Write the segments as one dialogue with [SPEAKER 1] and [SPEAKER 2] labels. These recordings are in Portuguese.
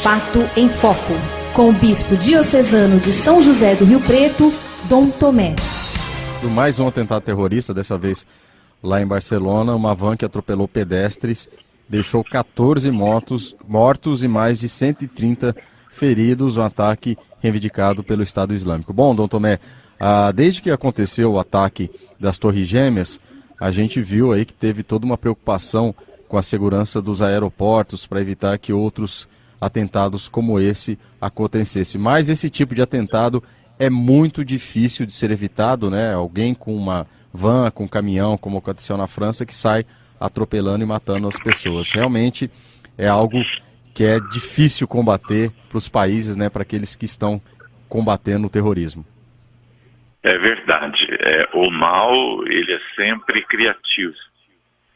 [SPEAKER 1] Fato em Foco, com o bispo diocesano de São José do Rio Preto, Dom Tomé.
[SPEAKER 2] Mais um atentado terrorista, dessa vez lá em Barcelona, uma van que atropelou pedestres, deixou 14 mortos e mais de 130 feridos, um ataque reivindicado pelo Estado Islâmico. Bom, Dom Tomé, desde que aconteceu o ataque das Torres Gêmeas, a gente viu aí que teve toda uma preocupação com a segurança dos aeroportos para evitar que outros atentados como esse acontecessem. Mas esse tipo de atentado é muito difícil de ser evitado, né? Alguém com uma van, com um caminhão, como aconteceu na França, que sai atropelando e matando as pessoas. Realmente é algo que é difícil combater para os países, né? Para aqueles que estão combatendo o terrorismo.
[SPEAKER 3] É verdade. O mal, ele é sempre criativo.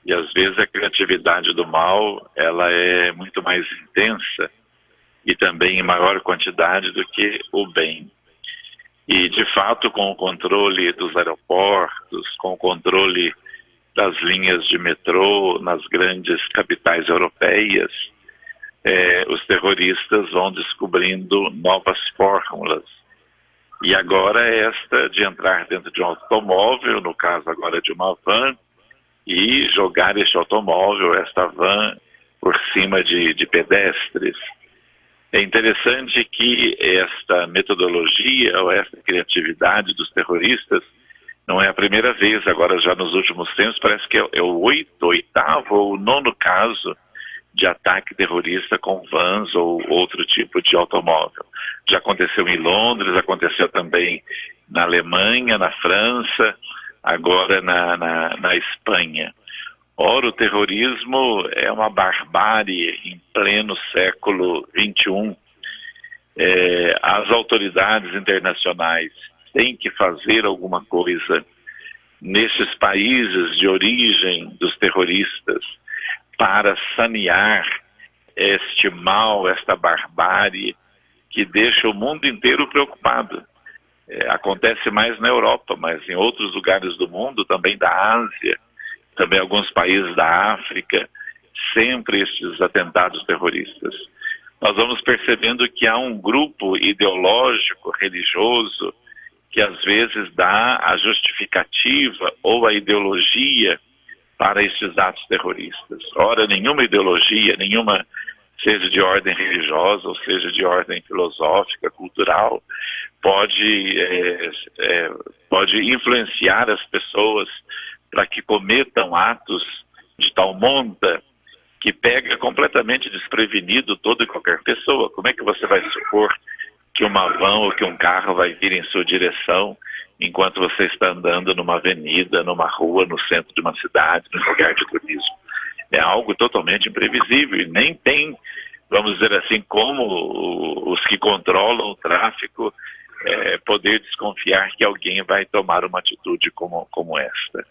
[SPEAKER 3] E às vezes a criatividade do mal, ela é muito mais intensa e também em maior quantidade do que o bem. E, de fato, com o controle dos aeroportos, com o controle das linhas de metrô nas grandes capitais europeias, os terroristas vão descobrindo novas fórmulas. E agora esta de entrar dentro de um automóvel, no caso agora de uma van, e jogar este automóvel, esta van, por cima de pedestres. É interessante que esta metodologia ou esta criatividade dos terroristas não é a primeira vez, agora já nos últimos tempos parece que é o oitavo ou nono caso de ataque terrorista com vans ou outro tipo de automóvel. Já aconteceu em Londres, aconteceu também na Alemanha, na França, agora na Espanha. Ora, o terrorismo é uma barbárie em pleno século XXI. As autoridades internacionais têm que fazer alguma coisa nesses países de origem dos terroristas para sanear este mal, esta barbárie que deixa o mundo inteiro preocupado. Acontece mais na Europa, mas em outros lugares do mundo, também da Ásia, também alguns países da África, sempre estes atentados terroristas. Nós vamos percebendo que há um grupo ideológico, religioso, que às vezes dá a justificativa ou a ideologia para estes atos terroristas. Ora, nenhuma ideologia, seja de ordem religiosa ou seja de ordem filosófica, cultural, pode influenciar as pessoas para que cometam atos de tal monta que pega completamente desprevenido toda e qualquer pessoa. Como é que você vai supor que uma van ou que um carro vai vir em sua direção enquanto você está andando numa avenida, numa rua, no centro de uma cidade, num lugar de turismo? É algo totalmente imprevisível e nem tem, vamos dizer assim, como os que controlam o tráfico poder desconfiar que alguém vai tomar uma atitude como esta.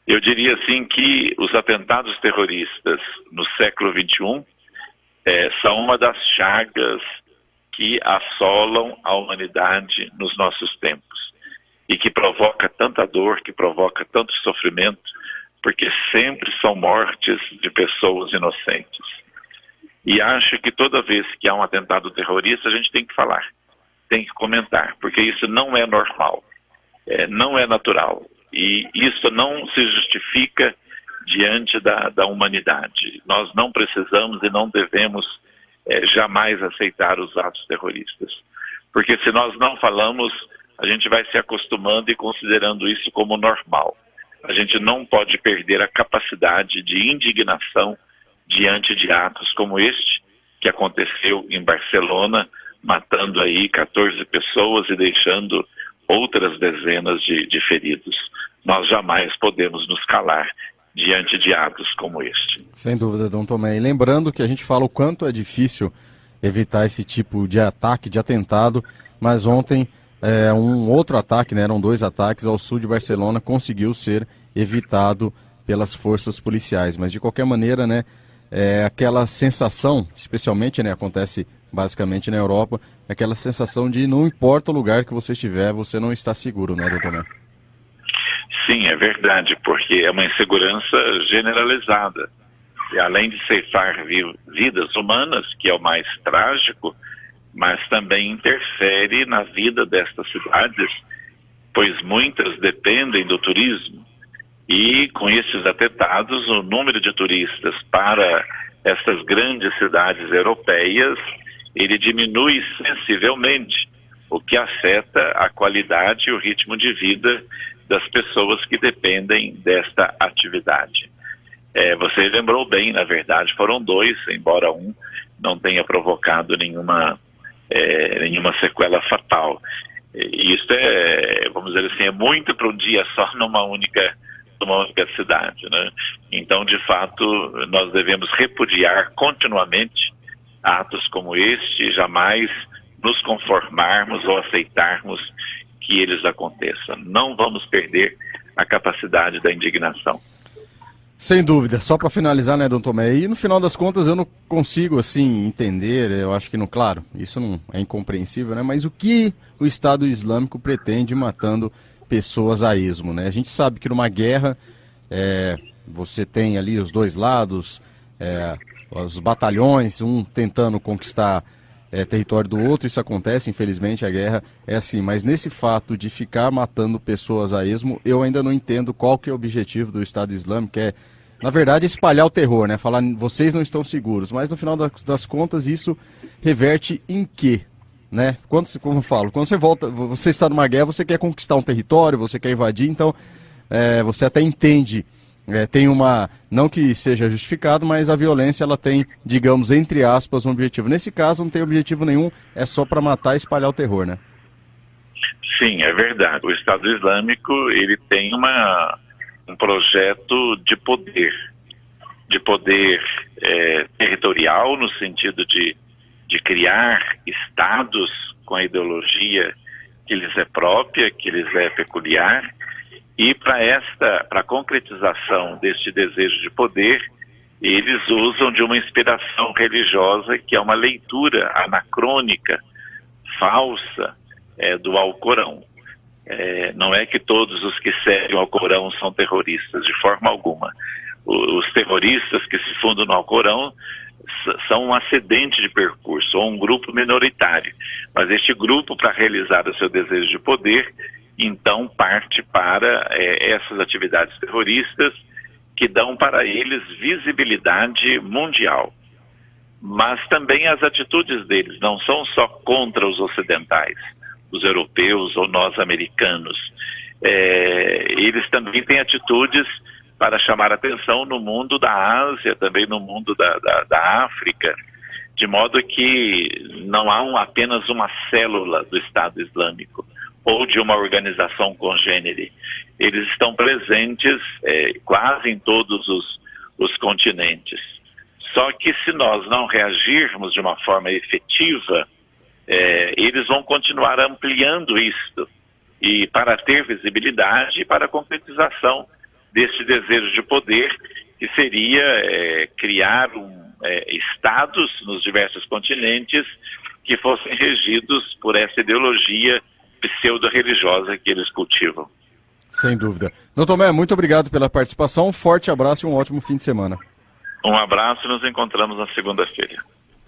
[SPEAKER 3] Eu diria assim que os atentados terroristas no século XXI são uma das chagas que assolam a humanidade nos nossos tempos e que provoca tanta dor, que provoca tanto sofrimento, porque sempre são mortes de pessoas inocentes. E acho que toda vez que há um atentado terrorista, a gente tem que falar, tem que comentar, porque isso não é normal, não é natural. E isso não se justifica diante da humanidade. Nós não precisamos e não devemos jamais aceitar os atos terroristas. Porque se nós não falamos, a gente vai se acostumando e considerando isso como normal. A gente não pode perder a capacidade de indignação diante de atos como este, que aconteceu em Barcelona, matando aí 14 pessoas e deixando outras dezenas de feridos. Nós jamais podemos nos calar diante de atos como este.
[SPEAKER 2] Sem dúvida, Dom Tomé. E lembrando que a gente fala o quanto é difícil evitar esse tipo de ataque, de atentado, mas ontem um outro ataque, né, eram 2 ataques ao sul de Barcelona, conseguiu ser evitado pelas forças policiais. Mas de qualquer maneira, né, aquela sensação, especialmente, né, acontece basicamente na Europa, aquela sensação de não importa o lugar que você estiver, você não está seguro, né, Dom Tomé?
[SPEAKER 3] Sim, é verdade, porque é uma insegurança generalizada. E além de ceifar vidas humanas, que é o mais trágico, mas também interfere na vida destas cidades, pois muitas dependem do turismo. E com esses atentados, o número de turistas para estas grandes cidades europeias, ele diminui sensivelmente, o que afeta a qualidade e o ritmo de vida das pessoas que dependem desta atividade. Você lembrou bem, na verdade, foram 2, embora um não tenha provocado nenhuma sequela fatal. E isso vamos dizer assim, é muito para um dia só numa única cidade, né? Então, de fato, nós devemos repudiar continuamente atos como este e jamais nos conformarmos ou aceitarmos que eles aconteçam. Não vamos perder a capacidade da indignação.
[SPEAKER 2] Sem dúvida. Só para finalizar, né, Dom Tomé? E no final das contas eu não consigo, assim, entender, eu acho que não, claro, isso não é incompreensível, né? Mas o que o Estado Islâmico pretende matando pessoas a esmo, né? A gente sabe que numa guerra você tem ali os dois lados, os batalhões, um tentando conquistar território do outro, isso acontece, infelizmente a guerra é assim, mas nesse fato de ficar matando pessoas a esmo, eu ainda não entendo qual que é o objetivo do Estado Islâmico, que é, na verdade, espalhar o terror, né? Falar, vocês não estão seguros, mas no final das contas isso reverte em quê? Né? Como eu falo, quando você volta, você está numa guerra, você quer conquistar um território, você quer invadir, então você até entende, tem uma, não que seja justificado, mas a violência ela tem, digamos, entre aspas, um objetivo. Nesse caso não tem objetivo nenhum, é só para matar e espalhar o terror, né?
[SPEAKER 3] Sim, é verdade. O Estado Islâmico, ele tem um projeto de poder territorial, no sentido de criar estados com a ideologia que lhes é própria, que lhes é peculiar, e para a concretização deste desejo de poder, eles usam de uma inspiração religiosa que é uma leitura anacrônica, falsa, do Alcorão. Não é que todos os que seguem o Alcorão são terroristas, de forma alguma. Os terroristas que se fundam no Alcorão são um acidente de percurso, ou um grupo minoritário. Mas este grupo, para realizar o seu desejo de poder, então parte para essas atividades terroristas que dão para eles visibilidade mundial. Mas também as atitudes deles não são só contra os ocidentais, os europeus ou nós americanos. Eles também têm atitudes para chamar atenção no mundo da Ásia, também no mundo da África, de modo que não há apenas uma célula do Estado Islâmico ou de uma organização congênere. Eles estão presentes quase em todos os continentes. Só que se nós não reagirmos de uma forma efetiva, eles vão continuar ampliando isto, e para ter visibilidade e para a concretização desse desejo de poder, que seria criar estados nos diversos continentes que fossem regidos por essa ideologia pseudo-religiosa que eles cultivam.
[SPEAKER 2] Sem dúvida. Dom Tomé, muito obrigado pela participação, um forte abraço e um ótimo fim de semana.
[SPEAKER 3] Um abraço e nos encontramos na segunda-feira.